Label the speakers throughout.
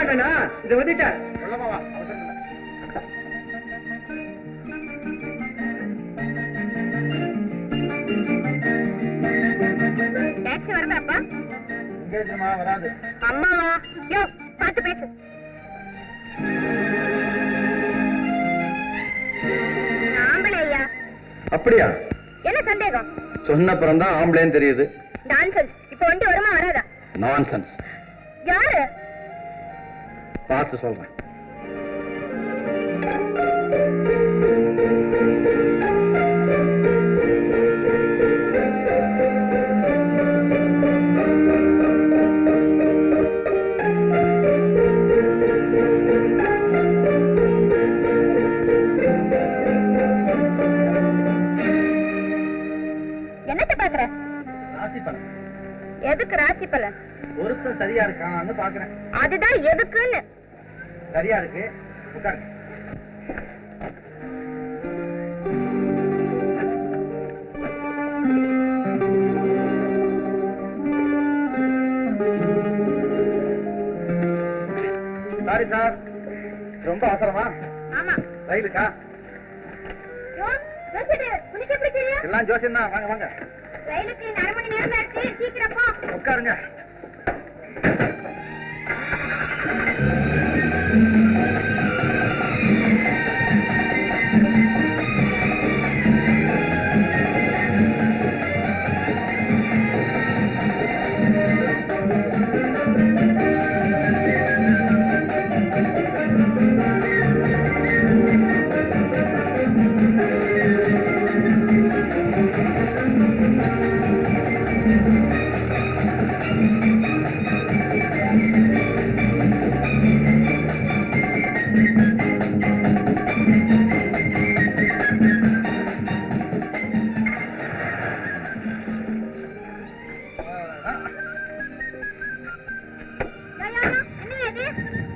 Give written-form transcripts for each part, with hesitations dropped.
Speaker 1: வேணா இதை வந்துட்டேன்.
Speaker 2: டாக்ஸி வரதாப்பா?
Speaker 1: வராது.
Speaker 2: அம்மாவா? யோ பார்த்து பேசு. ஆம்பளை ஐயா.
Speaker 1: அப்படியா?
Speaker 2: என்ன சந்தேகம்?
Speaker 1: சொன்னப்புறம் தான் ஆம்பளைன்னு தெரியுது.
Speaker 2: நான்சென்ஸ். இப்ப வண்டி வருமா வராதா?
Speaker 1: நான்சென்ஸ்.
Speaker 2: யாரு?
Speaker 1: பார்த்து சொல்றேன்.
Speaker 2: என்னத்த பாக்குற?
Speaker 1: ராசி பலன்.
Speaker 2: எதுக்கு ராசி பலன்?
Speaker 1: ஒருத்தர் சரியா இருக்கான்னு பாக்குறேன்.
Speaker 2: அதுதான் எதுக்குன்னு.
Speaker 1: சரியா இருக்கு, உட்காருங்க. சாரி சார், ரொம்ப அவசரமா?
Speaker 2: ஆமா.
Speaker 1: ரயிலுக்கா?
Speaker 2: உனக்கு எப்படி தெரியும்?
Speaker 1: எல்லாம் ஜோசியம் தான். வாங்க வாங்க.
Speaker 2: ரயிலுக்கு 1/2 மணி நேரம் ஆச்சு. சீக்கிரம் போ.
Speaker 1: உட்காருங்க.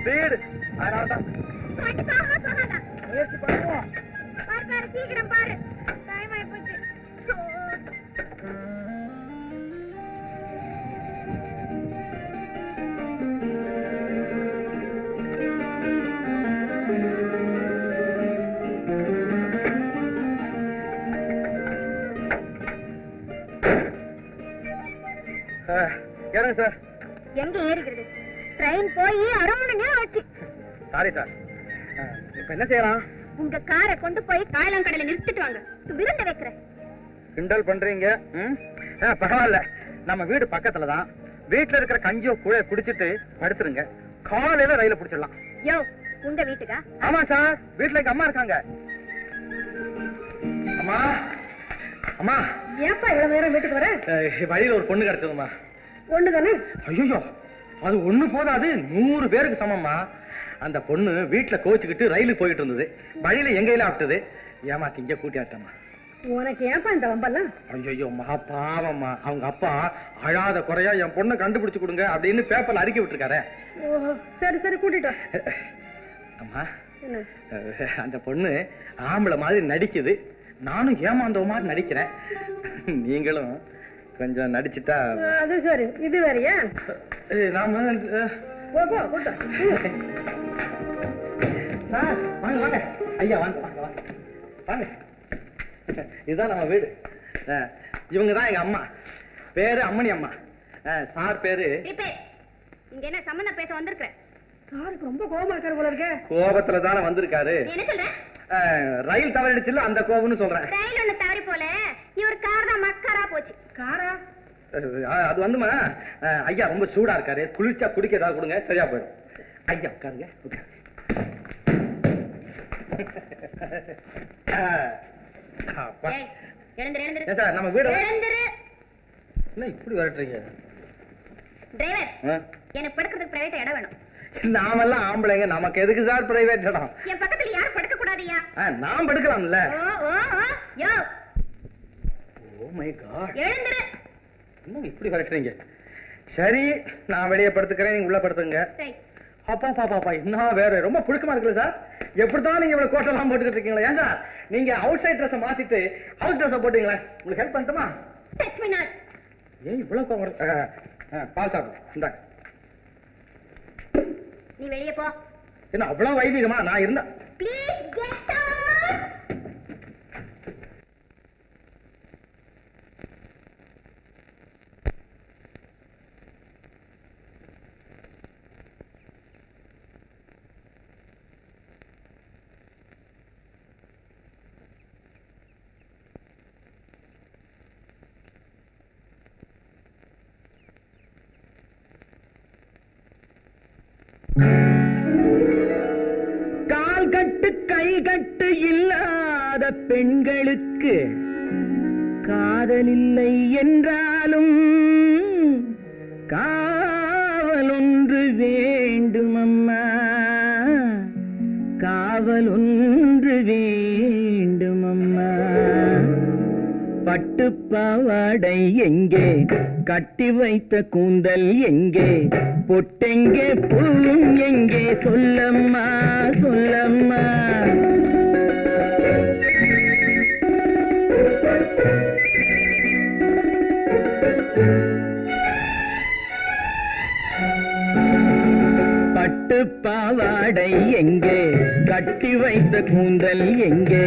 Speaker 1: வீடு அதனால்தான் முயற்சி பண்ணுவோம்.
Speaker 2: சீக்கிரம் பாரு. டைம் ஆயி போச்சு.
Speaker 1: ஏறுங்க சார்.
Speaker 2: எங்க ஏறிக்கிறது? ட்ரெயின் போய் 1/2 மணி நேரம் ஆச்சு.
Speaker 1: Sorry sir. இப்ப என்ன செய்யலாம்?
Speaker 2: உங்க காரை கொண்டு போய் காயலாங்கடையில நிறுத்திட்டு வாங்க. விருந்து வைக்கிறேன்.
Speaker 1: கிண்டல் பண்றீங்க. பரவாயில்ல, நம்ம வீடு பக்கத்துல தான். வீட்டுல இருக்கிற கஞ்சியோ குழைய குடிச்சிட்டு படுத்துருங்க. காலையில ரயில பிடிச்சிடலாம்.
Speaker 2: யோ, உங்க வீட்டுக்கா?
Speaker 1: ஆமா சார், வீட்டுல எங்க அம்மா இருக்காங்க. அம்மா அம்மா.
Speaker 2: ஏப்பா இவ்வளவு நேரம் வீட்டுக்கு வர?
Speaker 1: வழியில ஒரு பொண்ணு கிடைச்சதுமா.
Speaker 2: ஒண்ணு தானே?
Speaker 1: ஐயோ, அது ஒண்ணு போதாது, 100 பேருக்கு சமம்மா. அந்த பொண்ணு வீட்டுல கோச்சுக்கிட்டு ரயிலுக்கு போயிட்டு இருந்தது. வழியில எங்க கையில ஆப்டது. ஏமாத்தி இங்க கூட்டியாட்டம்மா.
Speaker 2: உனக்கு ஏப்பா இந்த வம்பெல்லாம்?
Speaker 1: ஐயோ மகா பாவம்மா. அவங்க அப்பா அழாத குறையா என் பொண்ணை கண்டுபிடிச்சு கொடுங்க அப்படின்னு பேப்பர்ல அறிக்கை விட்டுருக்காரு.
Speaker 2: சரி சரி, கூட்டிட்டு.
Speaker 1: அம்மா, அந்த பொண்ணு ஆம்பளை மாதிரி நடிக்குது. நானும் ஏமாந்தவ மாதிரி நடிக்கிறேன். நீங்களும் கொஞ்சம் நடிச்சுட்டா.
Speaker 2: அது சரி, இது வேறையா?
Speaker 1: நாம வாங்க வாங்க ஐயா, வாங்க வாங்க வாங்க வாங்க. இதுதான் நம்ம வீடு. இவங்க தான் எங்க அம்மா. பேரு அம்மணி அம்மா. சார் பேரு.
Speaker 2: இங்க என்ன சம்பந்தம் பேச வந்திருக்க? சாருக்கு ரொம்ப கோபமா இருக்காரு போல இருக்க.
Speaker 1: கோபத்துல தானே வந்திருக்காரு.
Speaker 2: என்ன சொல்ற?
Speaker 1: ரயில் தவறிடுச்சுல, அந்த கோபம்னு சொல்றேன்.
Speaker 2: ரயில் ஒண்ணு தவறி போல, இவர் கார் தான் மஸ்காரா போச்சு. காரா?
Speaker 1: அது வந்துமா, ஐயா ரொம்ப சூடா இருக்காரு. குளிர்ச்சா குடிக்க ஏதாவது கொடுங்க, சரியா போயிடும். ஐயா உட்காருங்க. நம்ம வீடு என்ன இப்படி வரட்டுறீங்க?
Speaker 2: டிரைவர், எனக்கு படுக்கிறதுக்கு பிரைவேட் இடம் வேணும்.
Speaker 1: நாமெல்லாம் ஆம்பளைங்க, நமக்கு எதுக்கு சார் பிரைவேட் இடம்?
Speaker 2: என் பக்கத்துல யாரும் படுக்க கூடாதியா?
Speaker 1: நான் படுக்கலாம்ல.
Speaker 2: ஓ மை காட், எழுந்திரு.
Speaker 1: என்ன இப்படி வரட்டுறீங்க? சரி, நான் வெளியே படுத்துக்கிறேன், நீங்க உள்ள படுத்துங்க. அப்பா பாப்பா, என்ன வேற ரொம்ப புழுக்கமா இருக்குல்ல சார்? எப்படிதான் நீங்க இவ்வளவு கோட்டெல்லாம் போட்டுக்கிட்டு இருக்கீங்களா? ஏன் சார் நீங்க அவுட் சைட் ட்ரெஸ் மாத்திட்டு ஹவுஸ் ட்ரெஸ் போட்டீங்களா? உங்களுக்கு ஹெல்ப் பண்ணட்டுமா? ஏன் இவ்வளவு பால் சாப்பிடு. இந்தாங்க.
Speaker 2: நீ வெளியே போ.
Speaker 1: என்ன அவ்வளவு வைதிகமா நான் இருந்தா?
Speaker 2: Please get out.
Speaker 1: கால் கட்டு கை கட்டு இல்லாத பெண்களுக்கு காதல் இல்லை என்றாலும் காவல் ஒன்று வேண்டும் அம்மா, காவல் ஒன்று வேண்டும் அம்மா. பட்டு பாவாடை எங்கே, கட்டி வைத்த கூந்தல் எங்கே, பொட்டெங்கே பூவும் எங்கே, சொல்லம்மா சொல்லம்மா. பட்டு பாவாடை எங்கே, கட்டி வைத்த கூந்தல் எங்கே,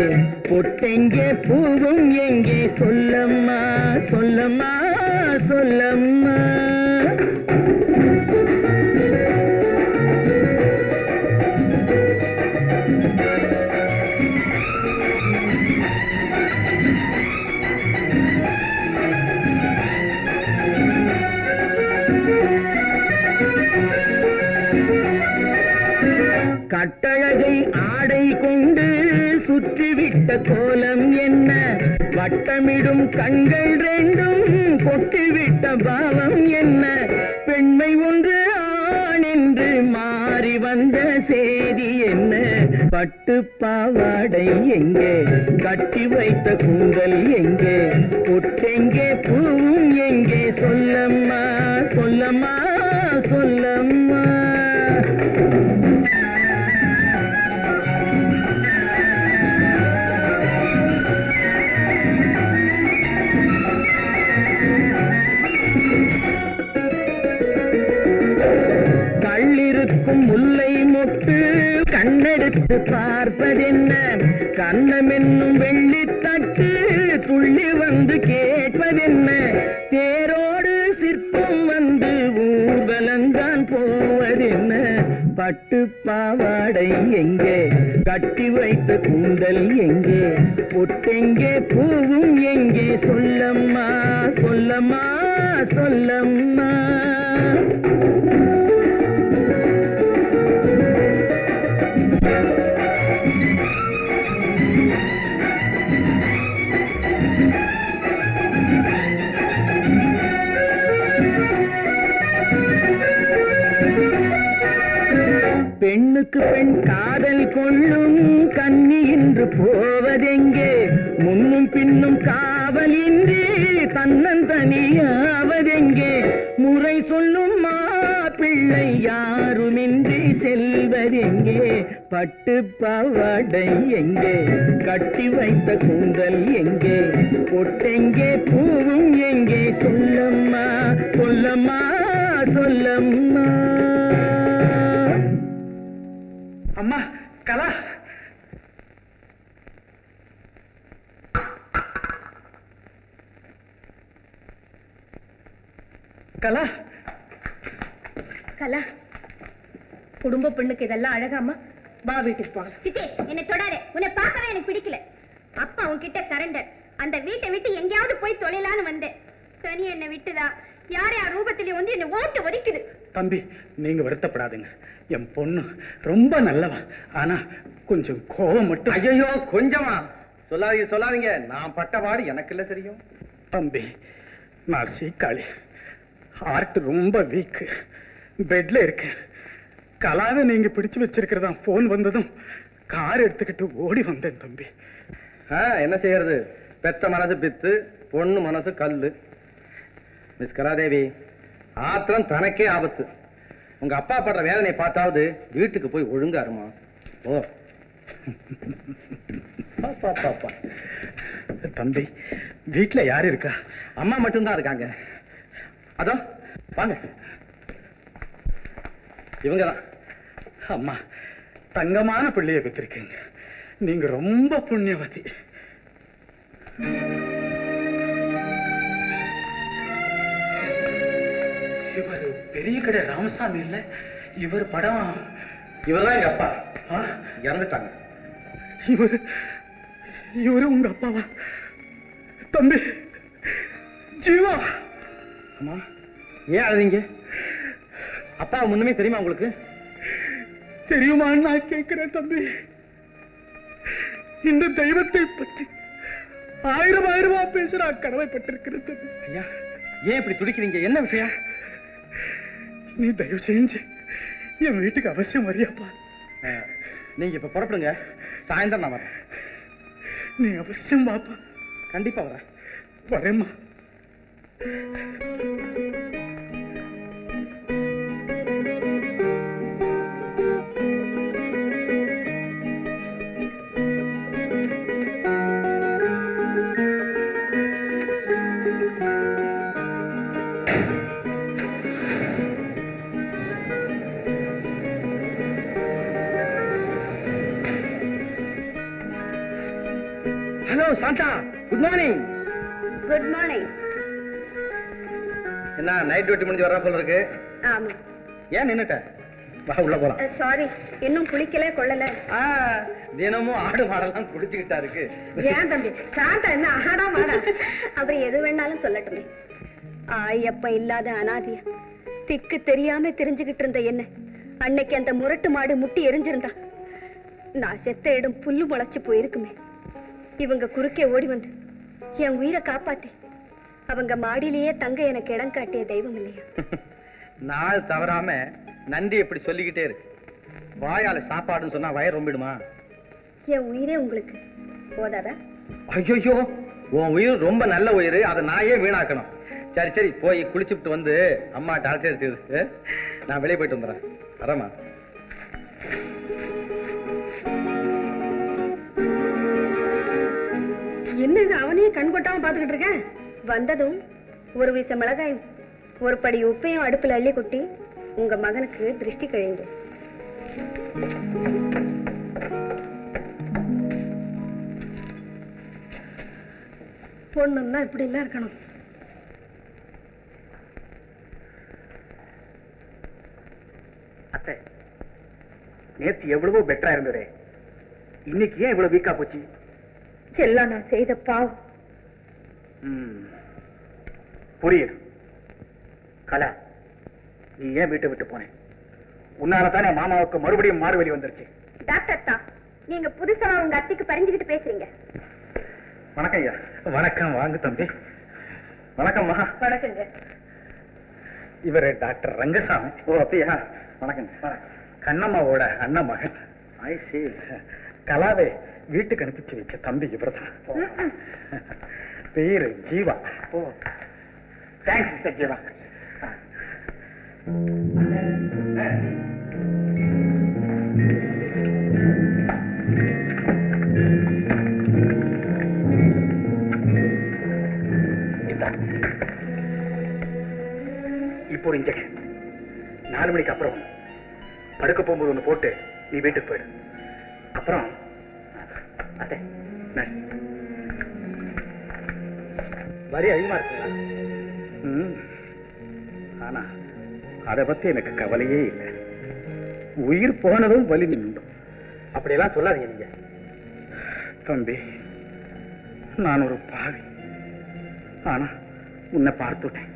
Speaker 1: பொட்டெங்கே பூவும் எங்கே, சொல்லம்மா சொல்லம்மா சொல்லம்மா. கட்டழகை ஆடை கொண்டு சுற்றிவிட்ட கோலம் என்ன, வட்டமிடும் கண்கள் ரெண்டும் கொட்டிவிட்ட பாவம் என்ன, பெண்மை ஒன்று ஆண் என்று மாறி வந்த செய்தி என்ன. பட்டு பாவாடை எங்கே, கட்டி வைத்த கூந்தல் எங்கே, பொட்டெங்கே பூவும் எங்கே, சொல்லம்மா சொல்லம்மா சொல்லம்மா. கள்ளிருக்கும் முல்லை மொட்டு கண்ணெடுத்து பார்ப்பதென்ன, கண்ணம் என்னும் வெள்ளித்தட்டு துள்ளி வந்து கேட்பதென்ன, தேரோடு சிற்பம் வந்து ஊர்வலந்தான் போவதென்ன. பட்டு பாவாடை எங்கே, கட்டி வைத்த கூந்தல் எங்கே, பொட்டெங்கே பூவும் எங்கே, சொல்லம்மா சொல்லம்மா சொல்லம்மா. பெண்ணுக்கு பெண் காதல் கொள்ளும் கன்னி என்று போவதெங்கே, முன்னும் பின்னும் காவலின்றி தன்னந்தனியாவதெங்கே, முறை சொல்லும் மாப்பிள்ளை யாருமின்றி செல்வதெங்கே. பட்டு பாவாடை எங்கே, கட்டி வைத்த கூந்தல் எங்கே, பொட்டெங்கே பூவும் எங்கே, சொல்லம்மா சொல்லம்மா சொல்லம்மா. அம்மா கலா, கலா
Speaker 2: கலா, குடும்ப பெண்ணுக்கு இதெல்லாம் அழகாமா? வா வீட்டுக்கு போகலாம். சித்தி என்னை தொடாதே, உன்னை பார்க்கவே எனக்கு பிடிக்கல. அப்பா உன்கிட்ட சரண்டர், அந்த வீட்டை விட்டு எங்கேயாவது போய் தொலைலான்னு வந்தேன். சனி என்னை விட்டுதா, யார் யார் ரூபத்திலே வந்து என்னை ஓட்டு ஒதுக்குது.
Speaker 1: தம்பி நீங்க வருத்தப்படாதுங்க, என் பொண்ணு ரொம்ப நல்லவா, ஆனா கொஞ்சம் கோபம் மட்டும்.
Speaker 3: ஐயோ கொஞ்சமா சொல்லாதீங்க சொல்லாதீங்க, நான் பட்டபாடு எனக்கு இல்ல தெரியும்.
Speaker 1: தம்பி நான் சீக்காளி, ஹார்ட் ரொம்ப வீக், பெட்ல இருக்கேன். கலாவை நீங்க பிடிச்சு வச்சிருக்கிறதா போன் வந்ததும் கார் எடுத்துக்கிட்டு ஓடி வந்தேன் தம்பி.
Speaker 3: என்ன செய்யறது, பெத்த மனசு பித்து, பொண்ணு மனசு கல்லு. மிஸ் கலாதேவி, ஆத்திரம் தனக்கே ஆபத்து. உங்க அப்பா படுற வேதனை பார்த்தாவது வீட்டுக்கு போய் ஒழுங்கா இருமா. ஓ
Speaker 1: பாப்பா பாப்பா. தம்பி வீட்டுல யாரு இருக்கா?
Speaker 3: அம்மா மட்டும்தான் இருக்காங்க. அதோ வாங்க, இவங்கதான்
Speaker 1: அம்மா, தங்கமான பிள்ளைய பெற்றிருக்கீங்க. நீங்க ரொம்ப புண்ணியவதி. இவர் பெரிய கடை ராமசாமி இல்ல? இவர் படம்.
Speaker 3: இவர்தான் எங்க அப்பா. இறந்துட்டாங்க.
Speaker 1: இவரு உங்க அப்பாவா? தம்பி ஜீவா.
Speaker 3: அம்மா, ஏன் அழுதீங்க? அப்பா முன்னுமே தெரியுமா உங்களுக்கு?
Speaker 1: தெரியுமான்னு நான் கேட்கிறேன் தம்பி. இந்த தெய்வத்தை பற்றி ஆயிரமா பேசுற கடமைப்பட்டிருக்கிறது தம்பி.
Speaker 3: ஐயா, ஏன் இப்படி துடிக்கிறீங்க? என்ன விஷயம்?
Speaker 1: நீ தயவு செஞ்சு என் வீட்டுக்கு அவசியம் வரியாப்பா.
Speaker 3: நீங்க இப்ப புறப்படுங்க, சாயந்தரம் நான் வரேன்.
Speaker 1: நீ அவசியம் பாப்பா.
Speaker 3: கண்டிப்பா வரேன்.
Speaker 1: வரேம்மா.
Speaker 3: Hello Shanta, good morning.
Speaker 2: Good morning.
Speaker 3: என்ன நைட் டியூட்டி முடிஞ்சு வர்ற போல இருக்கு?
Speaker 2: ஆமா.
Speaker 3: ஏன் நின்னுட்ட? வா, உள்ள போலாம்.
Speaker 2: சாரி, இன்னும் குளிக்கல கொள்ளல.
Speaker 3: தினமும் ஆடு மாடெல்லாம் குடிச்சுக்கிட்டா இருக்கு.
Speaker 2: ஏன் தம்பி, சாந்தா என்ன ஆடா மாடா? அப்புறம் எது வேணாலும் சொல்லட்டுமே. ஐயப்ப இல்லாத அனாதியா திக்கு தெரியாம தெரிஞ்சுக்கிட்டு இருந்த என்ன அன்னைக்கு அந்த முரட்டு மாடு முட்டி எரிஞ்சிருந்தா நான் செத்த இடம் புல்லு முளைச்சு போயிருக்குமே. இவங்க குறுக்கே ஓடி வந்து என் உயிரை காப்பாத்தி அவங்க மாடியிலேயே தங்க எனக்கு இடம் காட்டிய தெய்வம் இல்லையா?
Speaker 3: நாள் தவறாம நன்றி எப்படி சொல்லிக்கிட்டே இருக்கு. வாயால சாப்பாடுன்னு சொன்னா வயிறு ரொம்பிடுமா?
Speaker 2: என் உயிரே உங்களுக்கு போதாதா?
Speaker 3: ஐயோ, உன் உயிர் ரொம்ப நல்ல உயிர், அதை நான் ஏன் வீணாக்கணும்? சரி சரி, போய் குளிச்சுட்டு வந்து அம்மா டாக்டர் எடுத்து நான் வெளியே போயிட்டு வந்துடுறேன். வரேம்மா.
Speaker 2: என்ன இது அவனையே கண் கொட்டாம பாத்துக்கிட்டு இருக்கேன்? வந்ததும் ஒரு வீச மிளகாயும் ஒரு படி உப்பையும் அடுப்புல அள்ளி கொட்டி உங்க மகனுக்கு திருஷ்டி கழிந்து. பொண்ணுன்னா இப்படி எல்லாம் இருக்கணும்.
Speaker 1: அத்தை, நேத்து எவ்வளவோ பெட்டரா இருந்ததே, இன்னைக்கு ஏன் இவ்வளவு வீக்கா போச்சு?
Speaker 2: எல்லாம் நான் செய்த பாவம்.
Speaker 1: புரியுது. கலா, நீ ஏன் வீட்டை விட்டு போனேன்? உன்னால தானே மாமாவுக்கு மறுபடியும் மாறுவலி வந்துருச்சு.
Speaker 2: டாக்டர் தான், நீங்க புதுசா உங்க அத்தைக்கு பறிஞ்சுக்கிட்டு பேசுறீங்க.
Speaker 1: வணக்கம் ஐயா. வணக்கம். வாங்க தம்பி. வணக்கம் மகா.
Speaker 2: வணக்கங்க.
Speaker 1: இவர் டாக்டர் ரங்கசாமி. ஓ அப்படியா? வணக்கங்க. கண்ணம்மாவோட அண்ணன் மகன். கலாவே வீட்டுக்கு அனுப்பிச்சு வச்ச தம்பி இவர்தான். பேரு ஜீவா. ஓ, தேங்க்ஸ் மிஸ்டர் ஜீவா. இப்போ ஒரு இன்ஜெக்ஷன். 4 மணிக்கு அப்புறம் படுக்க போகும்போது ஒண்ணு போட்டு நீ வீட்டுக்கு போயிடு. அப்புறம் அத்தை, வரி அதிகமா இருக்குங்களா? ஆனா அதை பத்தி எனக்கு கவலையே இல்லை. உயிர் போனதும் வலி நின்றும். அப்படியெல்லாம் சொல்லாதீங்க நீங்க. தம்பி, நான் ஒரு பாவி. ஆனா உன்னை பார்த்துட்டேன்.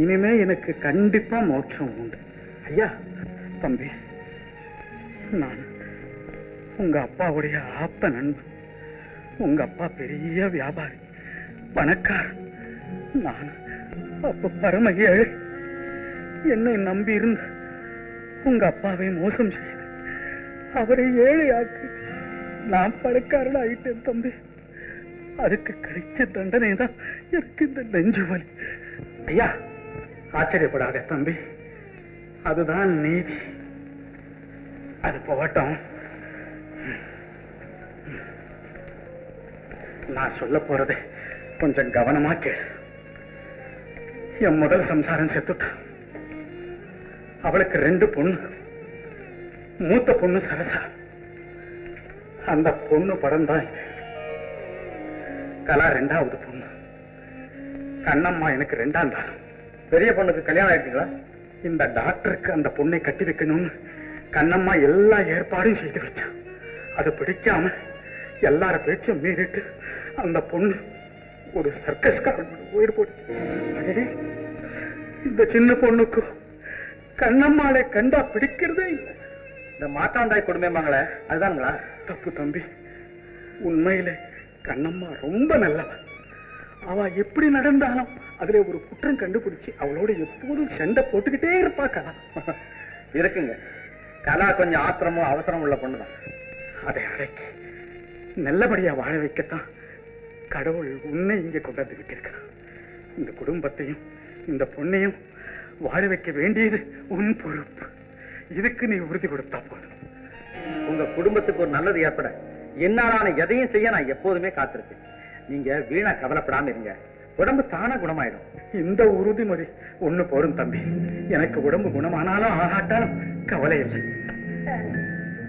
Speaker 1: இனிமே எனக்கு கண்டிப்பா மோட்சம் உண்டு. ஐயா, தம்பி, நான் உங்க அப்பாவுடைய ஆப்ப நண்பன். உங்க அப்பா பெரிய வியாபாரி, பணக்காரன். நான் அப்ப பரம ஏழை. என்னை நம்பி இருந்து உங்க அப்பாவை மோசம் செய்து அவரை ஏழையாக்கு நான் பணக்காரன் ஆயிட்டேன் தம்பி. அதுக்கு கிடைச்ச தண்டனை தான் எனக்கு இந்த நெஞ்சு வலி. ஐயா, ஆச்சரியப்படாத தம்பி, அதுதான் நீதி. அது போகட்டும். நான் சொல்ல போறது கொஞ்சம் கவனமா கேளு. என் முதல் சம்சாரம் செத்துட்டான். அவளுக்கு 2 பொண்ணு. மூத்த பொண்ணு சரசா. அந்த பொண்ணு படம் தான் இது. கலா 2வது பொண்ணு. கண்ணம்மா எனக்கு 2ஆம் தான்.
Speaker 3: பெரிய பொண்ணுக்கு கல்யாணம் ஆயிடுச்சுங்களா?
Speaker 1: இந்த டாக்டருக்கு அந்த பொண்ணை கட்டி வைக்கணும்னு கண்ணம்மா எல்லா ஏற்பாடும் செய்து வச்சான். அது பிடிக்காம எல்லார பேச்சும் மீறிட்டு அந்த பொண்ணு ஒரு சர்க்கஸ்காரன் உயிர் போட்டு. இந்த சின்ன பொண்ணுக்கு கண்ணம்மாளை கண்டா பிடிக்கிறதே இல்லை.
Speaker 3: இந்த மாட்டாந்தாய் கொடுமைமாங்களே, அதுதானுங்களா?
Speaker 1: தப்பு தம்பி. உண்மையில கண்ணம்மா ரொம்ப நல்லவன். அவ எப்படி நடந்தாலும் அதுல ஒரு குற்றம் கண்டுபிடிச்சு அவளோட எப்போதும் சண்டை போட்டுக்கிட்டே இருப்பா கலா.
Speaker 3: இருக்குங்க, கலா கொஞ்சம் ஆத்திரமும் அவசரம் உள்ள பொண்ணுதான்.
Speaker 1: அதை அடைக்க நல்லபடியா வாழ வைக்கத்தான் கடவுள் உன்னை இங்கே கொண்டாந்து விட்டிருக்கிறான். இந்த குடும்பத்தையும் இந்த பொண்ணையும் வாழ வைக்க வேண்டியது உன் பொறுப்பு. இதுக்கு நீ உறுதி கொடுத்தா போதும்.
Speaker 3: உங்க குடும்பத்துக்கு ஒரு நல்லது ஏற்பட என்னாலான எதையும் செய்ய நான் எப்போதுமே காத்திருக்கேன். நீங்க வீணா கவலைப்படாம இருங்க, உடம்பு தானா குணமாயிடும்.
Speaker 1: இந்த உறுதிமொழி ஒண்ணு போரும் தம்பி. எனக்கு உடம்பு குணமானாலும் ஆகாட்டாலும் கவலை இல்லை.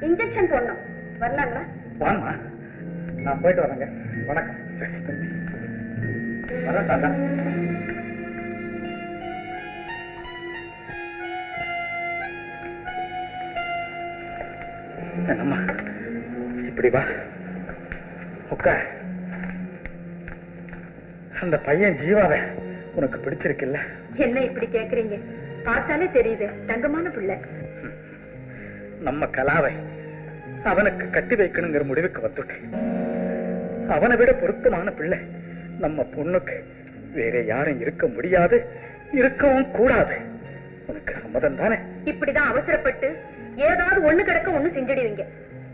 Speaker 2: இன்ஜெக்ஷன் போடணும், வரலாங்களா?
Speaker 1: வாமா,
Speaker 3: நான் போயிட்டு வரேங்க. வணக்கம்.
Speaker 1: சரி தம்பி,
Speaker 3: வரேன் தாத்தா.
Speaker 1: என்னம்மா இப்படி வா, உட்கார். அந்த பையன் ஜீவாவை உனக்கு பிடிச்சிருக்குல்ல?
Speaker 2: என்ன இப்படி கேக்குறீங்க? பார்த்தாலே தெரியுது, தங்கமான பிள்ளை.
Speaker 1: நம்ம கலாவை அவனுக்கு கட்டி வைக்கணுங்கிற முடிவுக்கு வந்துட்டேன். அவனை விட பொருத்தமான பிள்ளை நம்ம பொண்ணுக்கு வேற யாரும் இருக்க முடியாது, இருக்கவும் கூடாது. உனக்கு சம்மதம் தானே?
Speaker 2: இப்படிதான் அவசரப்பட்டு ஏதாவது ஒண்ணு கிடக்க ஒண்ணு செஞ்சிடுவீங்க.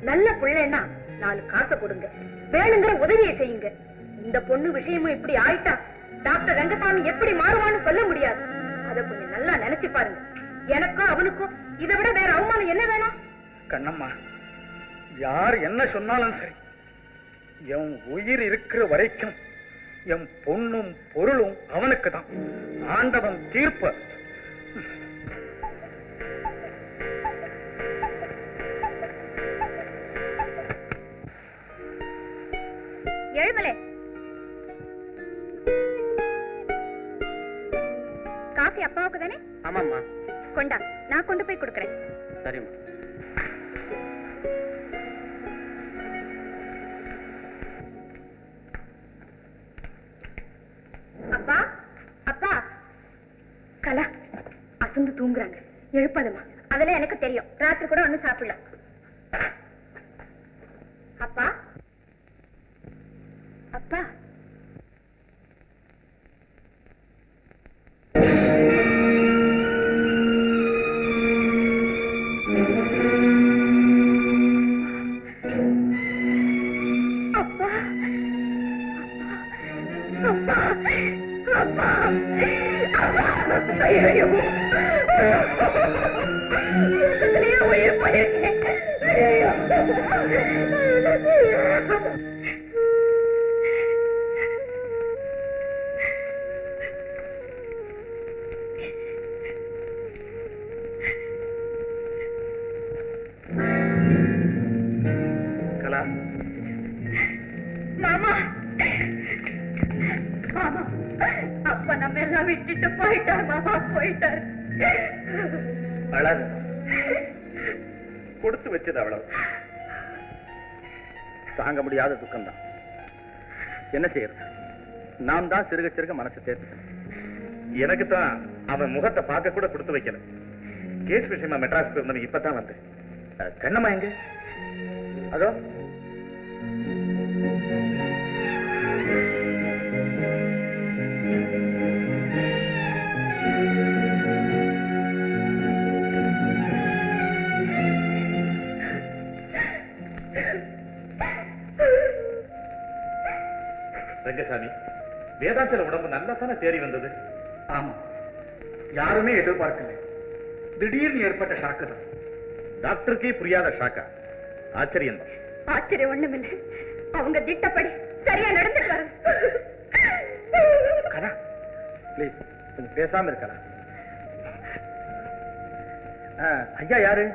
Speaker 2: நல்ல பிள்ளைன்னா 4 காசை கொடுங்க, வேணுங்கிற உதவியை செய்யுங்க. இந்த பொண்ணு விஷயமும் இப்படி ஆயிட்டா டாக்டர் ரங்கசாமி எப்படி மாறுவான்னு சொல்ல முடியாது. அத கொஞ்சம் நல்லா நினைச்சு பாருங்க. எனக்கும் அவனுக்கும் இதை விட வேற அவமானம் என்ன வேணும்?
Speaker 1: கண்ணம்மா, யார் என்ன சொன்னாலும் சரி, என் உயிர் இருக்கிற வரைக்கும் என் பொண்ணும் பொருளும் அவனுக்கு தான். ஆண்டவன் தீர்ப்பு.
Speaker 2: எழுமலே, காஃபி அப்பாவுக்கு தானே?
Speaker 3: ஆமாம்மா.
Speaker 2: கொண்டா, நான் கொண்டு போய் கொடுக்கறேன்.
Speaker 3: சரிம்மா.
Speaker 2: அப்பா, அப்பா. கலா அசந்து தூங்குறாங்க, எழுப்பாதமா. அதெல்லாம் எனக்கு தெரியும், ராத்திரி கூட ஒண்ணும் சாப்பிடல. அப்பா, அப்பா. அப்பா, அப்பா, அப்பா, அப்பா. ஐயோ, உயிர் போயிருக்கேன்.
Speaker 1: கலா,
Speaker 2: மாமா, மாமா, அப்பா நம்ம எல்லாம் விட்டுட்டு போயிட்டார். மாமா போயிட்டார்.
Speaker 1: அழகு கொடுத்து வச்சது அவ்வளவு.
Speaker 3: தாங்க முடியாத துக்கம்தான். என்ன செய்யறது? நாம் தான் சிறுக சிறுக மனசு தேர்த்து.
Speaker 1: எனக்கு தான் அவன் முகத்தை பார்க்க கூட கொடுத்து வைக்கல. கேஸ் விஷயமா மெட்ராஸ் போயிருந்தவன் இப்பதான் வந்தேன். கண்ணம்மா எங்க?
Speaker 3: அதோ
Speaker 1: ரங்கசாமி, வேதாச்சல உடம்பு நல்லா தானே தேறி வந்தது?
Speaker 3: ஆமா,
Speaker 1: யாருமே எதிர்பார்க்கல. திடீர்னு ஏற்பட்ட ஷாக்கு தான். டாக்டருக்கே புரியாத ஷாக்கா? ஆச்சரியம் தான்.
Speaker 2: ஆச்சரியம் ஒண்ணுமில்லை, அவங்க திட்டப்படி சரியா நடந்துட்டாரு.
Speaker 3: கலா, ப்ளீஸ் கொஞ்சம் பேசாம இருக்கலாம். ஐயா யாரு?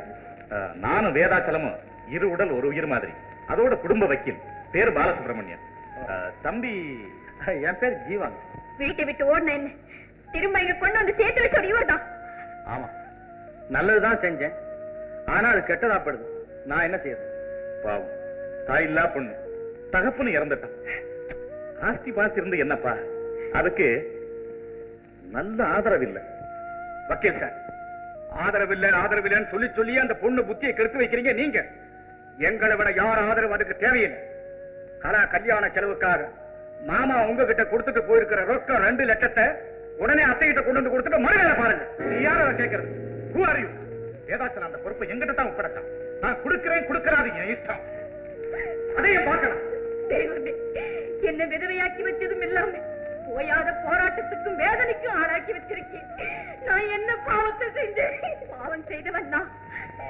Speaker 4: நானும் வேதாச்சலமும் இரு உடல் ஒரு உயிர் மாதிரி. அதோட குடும்ப வக்கீல், பேர் பாலசுப்ரமணியன். தம்பி
Speaker 1: என் பேர் ஜீவன்.
Speaker 2: வீட்டை விட்டு ஓடின என்ன திரும்ப இங்க கொண்டு வந்து சேர்த்து வச்ச இவர் தான்.
Speaker 1: ஆமா, நல்லதுதான் செஞ்சேன். ஆனா அது கெட்டதாப்படுது. நான் என்ன செய்யறது?
Speaker 4: பாவம், தாயில்லா பொண்ணு, தகப்பனு இறந்துட்டான். ஆஸ்தி பாஸ்தி இருந்து என்னப்பா, அதுக்கு நல்ல ஆதரவு இல்லை.
Speaker 1: வக்கீல் சார், ஆதரவில்லைன்னு சொல்லி சொல்லி அந்த பொண்ணு புத்தியை கெடுத்து வைக்கிறீங்க நீங்க. எங்களை விட யார் ஆதரவு அதுக்கு தேவையில்லை. கலா கல்யாண செலவுக்காக மாமா உங்ககிட்ட கொடுத்துட்டு போயிருக்கிற ரொக்கம் 2 லட்சத்தை உடனே அத்தைகிட்ட கொண்டு வந்து கொடுத்துட்டு மறுவேளை பாருங்க.
Speaker 4: நீ யார கேட்கறது? Who are you? ஏதாச்சும் அந்த பொறுப்பை எங்கிட்ட தான் ஒப்படைச்சான். நான் கொடுக்கறாது என் இஷ்டம். அதையும் பார்க்கலாம்.
Speaker 2: தெய்வமே, என்ன விதவையாக்கி வச்சதும் இல்லாம போயாத போராட்டத்துக்கும் வேதனைக்கும் ஆளாக்கி வச்சிருக்கேன். நான் என்ன பாவத்தை செஞ்சேன்? பாவம் செய்தவன் தான்.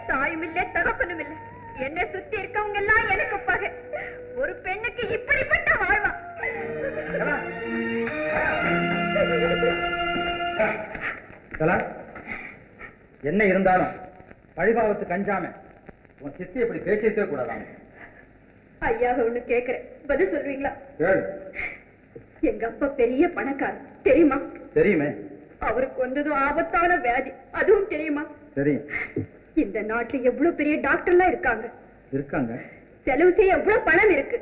Speaker 2: தாயும் இல்லை, தகப்பனும் இல்லை. என்னை சுத்தி இருக்கவங்க எல்லாம் எனக்கு பகை. ஒரு பெண்ணுக்கு இப்படிப்பட்ட வாழ்வா?
Speaker 1: என்ன இருந்தாலும் பழிபாவத்துக்கு அஞ்சாம உன் சித்தி இப்படி பேசியிருக்கவே கூடாதாம்.
Speaker 2: ஐயா ஒண்ணு கேக்குறேன், பதில் சொல்றீங்களா?
Speaker 1: கேளு.
Speaker 2: எங்க அப்பா பெரிய பணக்காரர், தெரியுமா?
Speaker 1: தெரியுமே.
Speaker 2: அவருக்கு வந்ததும் ஆபத்தான வியாதி, அதுவும் தெரியுமா?
Speaker 1: தெரியும்.
Speaker 2: இந்த நாட்டுல எவ்வளவு பெரிய டாக்டர்லாம்
Speaker 1: இருக்காங்க.
Speaker 2: செலவு செய்ய எவ்வளவு பணம் இருக்கு.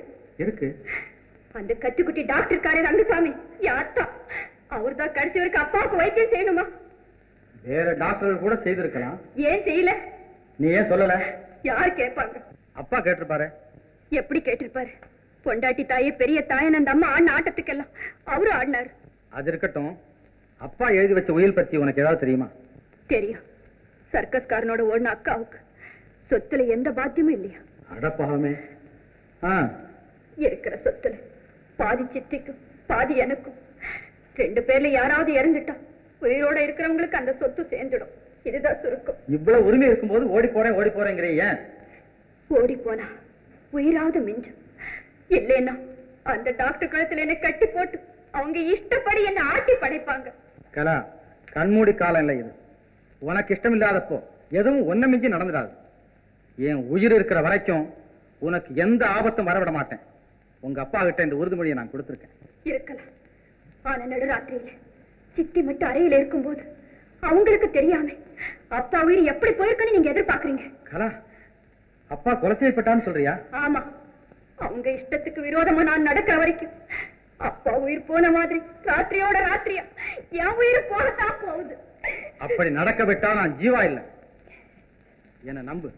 Speaker 2: அந்த கத்துக்குட்டி டாக்டர் ரங்கசாமி யார்த்தா? அவர் தான் கடைசிவருக்கு அப்பாவுக்கு வைத்தியம் செய்யணுமா?
Speaker 1: வேற டாக்டர்கள் கூட செய்திருக்கலாம்.
Speaker 2: ஏன் செய்யல?
Speaker 1: நீ ஏன் சொல்லல?
Speaker 2: யார் கேட்பாங்க?
Speaker 1: அப்பா கேட்டிருப்பாரு.
Speaker 2: எப்படி கேட்டிருப்பாரு? பொண்டாட்டி தாயே பெரிய தாயன் அந்த அம்மா ஆடின ஆட்டத்துக்கெல்லாம் அவரும் ஆடினாரு.
Speaker 1: அது இருக்கட்டும், அப்பா எழுதி வச்ச உயில் பத்தி உனக்கு ஏதாவது தெரியுமா?
Speaker 2: தெரியும். சர்க்கஸ்காரனோட ஓடின அக்காவுக்கு சொத்துல எந்த பாத்தியமும் இல்லையா?
Speaker 1: அடப்பாகமே.
Speaker 2: இருக்கிற சொத்துல பாதி சித்திக்கும் பாதி எனக்கும். 2 பேர்ல யாராவது இறந்துட்டா உயிரோட இருக்கிறவங்களுக்கு அந்த சொத்து சேர்ந்துடும். இதுதான் சுருக்கம்.
Speaker 1: இவ்வளவு உரிமை இருக்கும்போது ஓடி போறேங்கிறீ ஏன்?
Speaker 2: ஓடி போனா உயிராவது மிஞ்சும். இல்லைன்னா அந்த டாக்டர் கழுத்துல என்ன கட்டி போட்டு அவங்க இஷ்டப்படி என்ன ஆட்டி படைப்பாங்க.
Speaker 1: கலா, கண்மூடி காலம் இல்லை இது. உனக்கு இஷ்டம் இல்லாதப்போ எதுவும் ஒன்ன மிஞ்சி நடந்துடாது. என் உயிர் இருக்கிற வரைக்கும் உனக்கு எந்த ஆபத்தும் வரவிட மாட்டேன். உங்க அப்பா கிட்ட இந்த உறுதிமொழியை நான் கொடுத்திருக்கேன்.
Speaker 2: இருக்கலாம். ஆனா நடுராத்திரியில சித்தி மட்டும் அறையில இருக்கும்போது அவங்களுக்கு தெரியாம அப்பா உயிர் எப்படி போயிருக்குன்னு நீங்க எதிர்பார்க்கறீங்க?
Speaker 1: கலா, அப்பா கொலை செய்யப்பட்டான்னு சொல்றியா?
Speaker 2: ஆமா. அவங்க இஷ்டத்துக்கு விரோதமா நான் நடக்கிற வரைக்கும் அப்பா உயிர் போன மாதிரி ராத்திரியோட ராத்திரியா என் உயிர் போகத்தான் போகுது.
Speaker 1: அப்படி நடக்க விட்டா நான் ஜீவா இல்லை. என்ன நம்பு.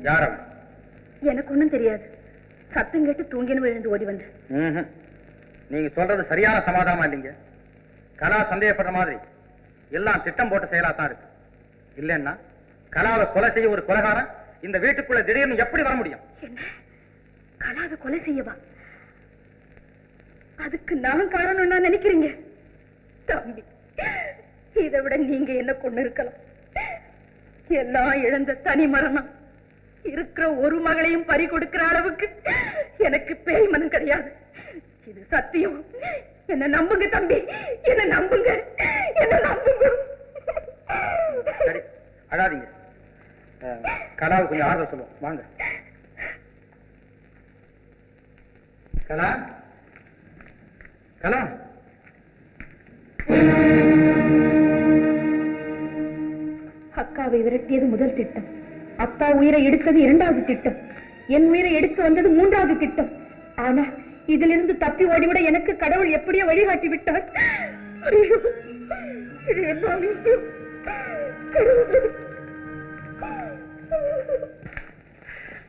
Speaker 3: யாரும்
Speaker 2: எனக்கு ஒண்ணும் தெரியாது. சத்தம் கேட்டு தூங்கினு விழுந்து ஓடி வந்தேன்.
Speaker 3: நீங்க சொல்றது சரியான சமாதானமா இல்லைங்க. கலா சந்தேகப்படுற மாதிரி எல்லாம் திட்டம் போட்டு செயலாத்தான் இருக்கு. இல்லைன்னா கலாவை கொலை செய்ய ஒரு கொலைகாரன் இந்த வீட்டுக்குள்ள திடீர்னு எப்படி வர முடியும்?
Speaker 2: என்ன, கலாவை கொலை செய்யவா? அதுக்கு நான் காரணம் நினைக்கிறீங்க? தம்பி, இதை விட நீங்க என்ன கொண்டு இருக்கலாம். எல்லாம் இழந்த தனி மரணம் இருக்கிற ஒரு மகளையும் பறி கொடுக்கிற அளவுக்கு எனக்கு பேய் மனம் கிடையாது. இது சத்தியம். என்ன நம்புங்க தம்பி, என்ன நம்புங்க, என்ன நம்புங்க.
Speaker 3: சரி, அழாதீங்க. கலாவுக்கு கொஞ்சம் ஆறுதல் சொல்லுவோம். வாங்க கலா. கலா,
Speaker 2: அக்காவை விரட்டியது முதல் திட்டம். அப்பா உயிரை எடுத்தது இரண்டாவது திட்டம். என் உயிரை எடுத்து வந்தது மூன்றாவது திட்டம். ஆனா இதிலிருந்து தப்பி ஓடிவிட எனக்கு கடவுள் எப்படியோ வழிகாட்டி விட்டார். ஐயோ, இது என்ன விஷயம்?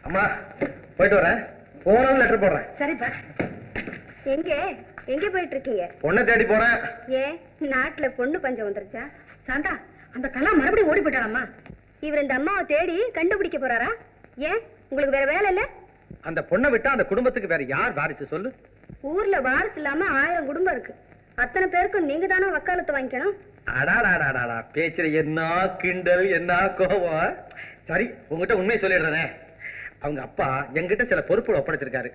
Speaker 3: அம்மா போயிட்டு வரேன். போனாலும் லெட்டர் போடுறேன்.
Speaker 2: சரிப்பா. எங்க எங்க போயிட்டு இருக்கீங்க?
Speaker 3: பொண்ணை தேடி போறேன்.
Speaker 2: ஏன் நாட்டுல பொண்ணு பஞ்சம் வந்துருச்சா? சாந்தா, அந்த கலா மறுபடியும் ஓடி போயிட்டாராமா? இவர் இந்த அம்மாவை தேடி கண்டுபிடிக்க போறாரா? ஏன், உங்களுக்கு வேற வேலை இல்ல?
Speaker 3: அந்த பொண்ணை விட்டா அந்த குடும்பத்துக்கு வேற யார் வாரிசு சொல்லு?
Speaker 2: ஊர்ல வாரிசு இல்லாம 1000 குடும்பம் இருக்கு. அத்தனை பேருக்கும் நீங்க தானே வக்காலத்து வாங்கிக்கணும்.
Speaker 3: அடாடாடாடா, பேச்சுல என்ன கிண்டல், என்ன கோபம். சரி, உங்ககிட்ட உண்மையை சொல்லிடுறேனே. அவங்க அப்பா என்கிட்ட சில பொறுப்புகள் ஒப்படைச்சிருக்காரு.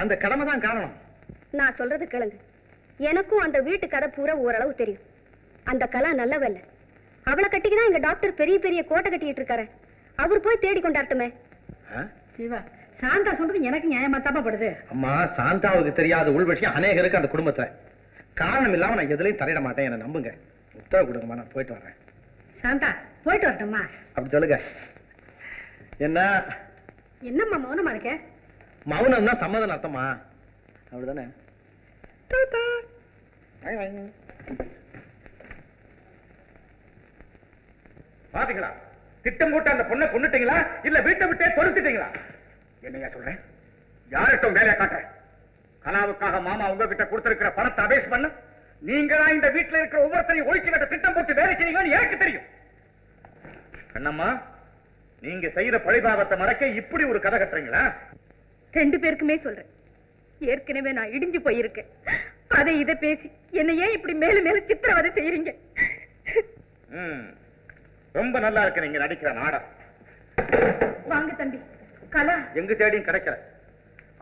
Speaker 3: அந்த கடமை தான் காரணம்.
Speaker 2: நான் சொல்றது கேளுங்க. எனக்கும் அந்த வீட்டு கதை பூரா ஓரளவு தெரியும். அந்த கலா நல்லவல்ல. அவளை கட்டிக்கிதான் எங்க டாக்டர் பெரிய பெரிய கோட்டை கட்டிட்டு இருக்காரு. அவர் போய் தேடி கொண்டாட்டுமே. சிவா, சாந்தா சொல்றது எனக்கு நியாயமா தப்பப்படுது.
Speaker 3: அம்மா, சாந்தாவுக்கு தெரியாத உள் விஷயம் அநேகருக்கு அந்த குடும்பத்துல. காரணம் இல்லாம நான் எதுலையும் தலையிட மாட்டேன். என்ன நம்புங்க. உத்தரவு கொடுங்கம்மா, நான் போயிட்டு வரேன்.
Speaker 2: சாந்தா, போயிட்டு வரட்டும்மா.
Speaker 3: அப்படி சொல்லுங்க. என்ன
Speaker 2: என்னம்மா மௌனமா இருக்க?
Speaker 3: மௌனம்னா சம்மதம் அர்த்தமா? அப்படிதானே?
Speaker 4: பாத்தீங்களா, திட்டம் போட்டு அந்த பொண்ணை கொண்டுட்டீங்களா இல்ல வீட்டை விட்டே தொலைச்சிட்டீங்களா? என்னையா சொல்றேன்? யார்கிட்ட வேலையை காட்டுறேன்? கலாவுக்காக மாமா உங்ககிட்ட கொடுத்திருக்கிற பணத்தை அபேஸ் பண்ண நீங்களா இந்த வீட்டுல இருக்கிற ஒவ்வொருத்தரையும் ஒழிச்சு கட்ட திட்டம் போட்டு வேலை செய்வீங்கன்னு எனக்கு தெரியும். கண்ணம்மா, நீங்க செய்யற பழிபாவத்தை மறைக்க இப்படி ஒரு கதை கட்டுறீங்களா?
Speaker 2: 2 பேருக்குமே சொல்றேன். ஏற்கனவே நான் இடிஞ்சு போயிருக்கேன். அதை இதை பேசி என்ன ஏன் இப்படி மேலும் மேலும் சித்திரவதை செய்யறீங்க?
Speaker 4: ரொம்ப நல்லா இருக்கு நீங்க நடிக்கிற நாடகம்.
Speaker 2: வாங்க தம்பி. கலா
Speaker 3: எங்க தேடியும் கிடைக்கல.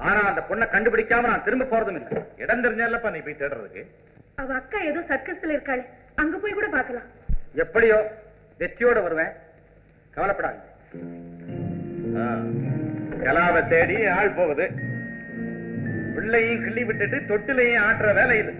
Speaker 3: ஆனா அந்த பொண்ணை கண்டுபிடிக்காம நான் திரும்ப போறதும் இல்லை.
Speaker 4: இடம் தெரிஞ்சல்லப்பா நீ போய் தேடுறதுக்கு.
Speaker 2: அவ அக்கா ஏதோ சர்க்கஸ்ல இருக்காளே, அங்க போய் கூட பார்க்கலாம்.
Speaker 3: எப்படியோ வெற்றியோட வருவேன். கவலைப்படாது.
Speaker 4: கலாவை தேடி ஆள் போகுது. பிள்ளையும் கிள்ளி விட்டுட்டு தொட்டிலையும் ஆட்டுற வேலை இது.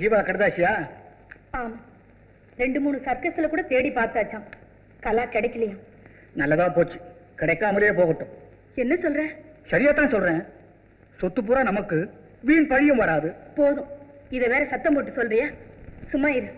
Speaker 1: ஜீவா கடுதாச்சியா?
Speaker 2: ஆமா, 2-3 சர்க்கஸ்ல கூட தேடி பார்த்தாச்சாம், கலா கிடைக்கலையா.
Speaker 1: நல்லதா போச்சு, கிடைக்காமலே போகட்டும்.
Speaker 2: என்ன சொல்ற?
Speaker 1: சரியாத்தான் சொல்றேன். சொத்து பூரா நமக்கு, வீண் பழியும் வராது.
Speaker 2: போதும், இத வேற சத்தம் போட்டு சொல்றியா? சும்மா இரு.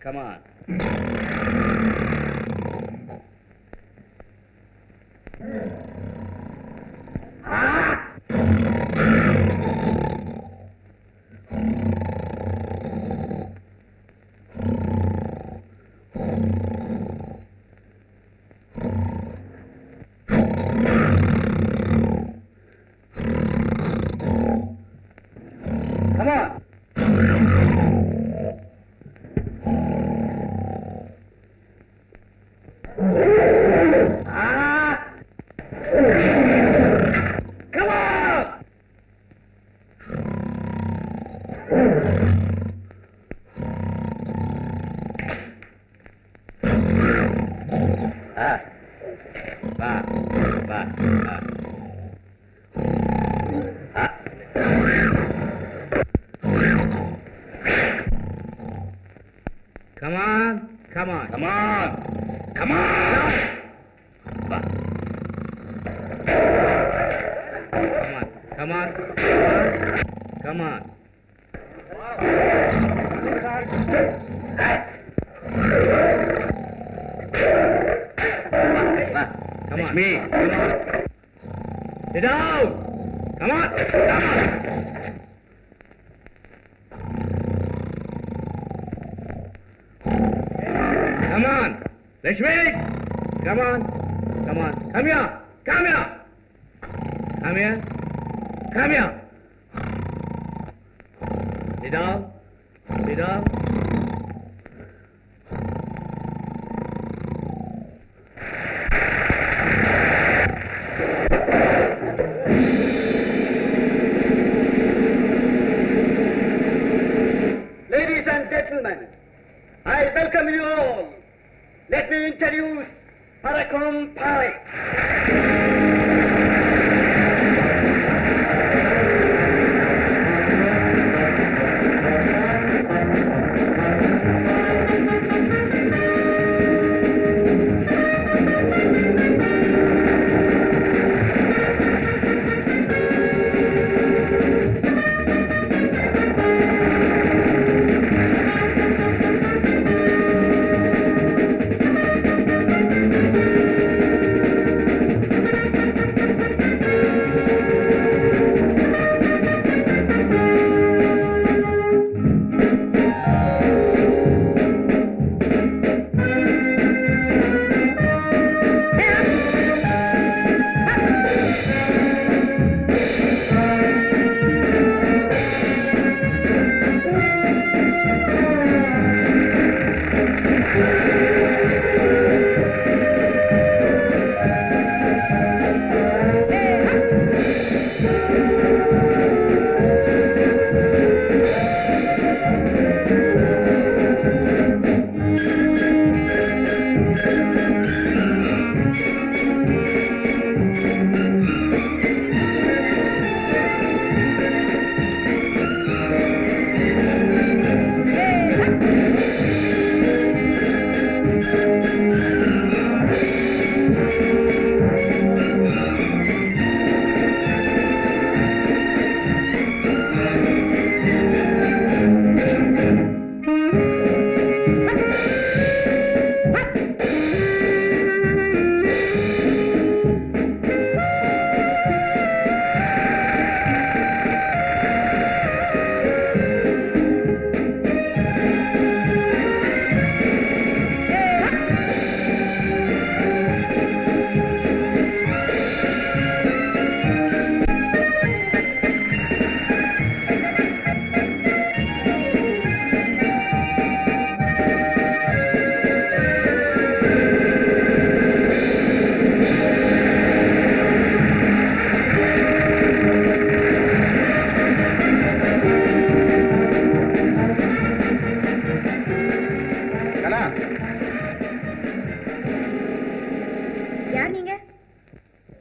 Speaker 3: Come on. Come on. Come on, come on, come on, come on. Come on, come on, come on. Come on. Me. Come on. Sit down. Come on. Come on. Come on. Lakshmi. Come on. Come on. Come here. Come here. Come here. Come here. Sit down. Sit down.
Speaker 4: Ladies and gentlemen, I welcome you all. Let me introduce Parakom Parekh.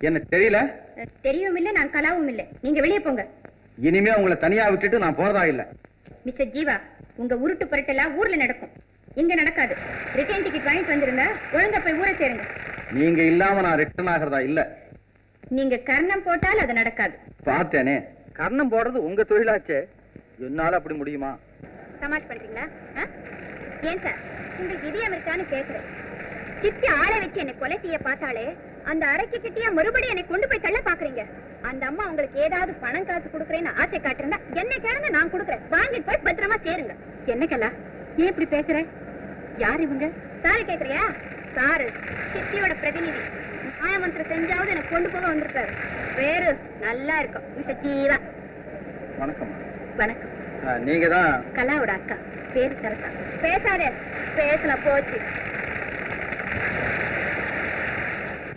Speaker 3: என்ன தெரியல?
Speaker 2: தெரியவும் இல்ல, நான் கலாவும் இல்ல. நீங்க வெளியே போங்க.
Speaker 3: இனிமே உங்களை தனியா விட்டுட்டு நான் போறதா இல்ல.
Speaker 2: மிஸ்டர் ஜீவா, உங்க உருட்டு பரட்டெல்லாம் ஊர்ல நடக்கும், இங்க நடக்காது. ரிட்டர்ன் டிக்கெட் வாங்கிட்டு வந்துருங்க, ஒழுங்கா போய் ஊரை சேருங்க.
Speaker 3: நீங்க இல்லாம நான் ரிட்டர்ன் ஆகிறதா இல்ல.
Speaker 2: நீங்க கர்ணம் போட்டால் அது நடக்காது.
Speaker 3: பார்த்தேனே, கர்ணம் போடுறது உங்க தொழிலாச்சே, என்னால அப்படி முடியுமா?
Speaker 2: சமாஷ் பண்றீங்களா? ஏன் சார் உங்களுக்கு இதயம் இருக்கான்னு கேக்குறேன். சித்தி ஆளை வச்சு என்னை கொலை செய்ய பார்த்தாலே அந்த அரைக்கு கிட்டியா மறுபடியும் என்னை கொண்டு போய் தள்ள பாக்குறீங்க. அந்த அம்மா உங்களுக்கு ஏதாவது பணம் காசு கொடுக்குறேன்னு ஆசை காட்டுறா, என்ன கேளுங்க, நான் கொடுக்குறேன். வாங்கிட்டு போய் பத்திரமா சேருங்க. என்ன கலா, ஏன் இப்படி பேசுற? யார் இவங்க? சாரு கேக்குறியா? சாரு சித்தியோட பிரதிநிதி. மாயமந்திரம் செஞ்சாவது எனக்கு கொண்டு போக வந்திருக்காரு. பேரு நல்லா இருக்கும், மிஸ்டர் ஜீவா.
Speaker 3: வணக்கம்.
Speaker 2: வணக்கம்.
Speaker 3: நீங்க தான்
Speaker 2: கலாவோட அக்கா, பேரு சரசா. பேசாதே, பேசல போச்சு.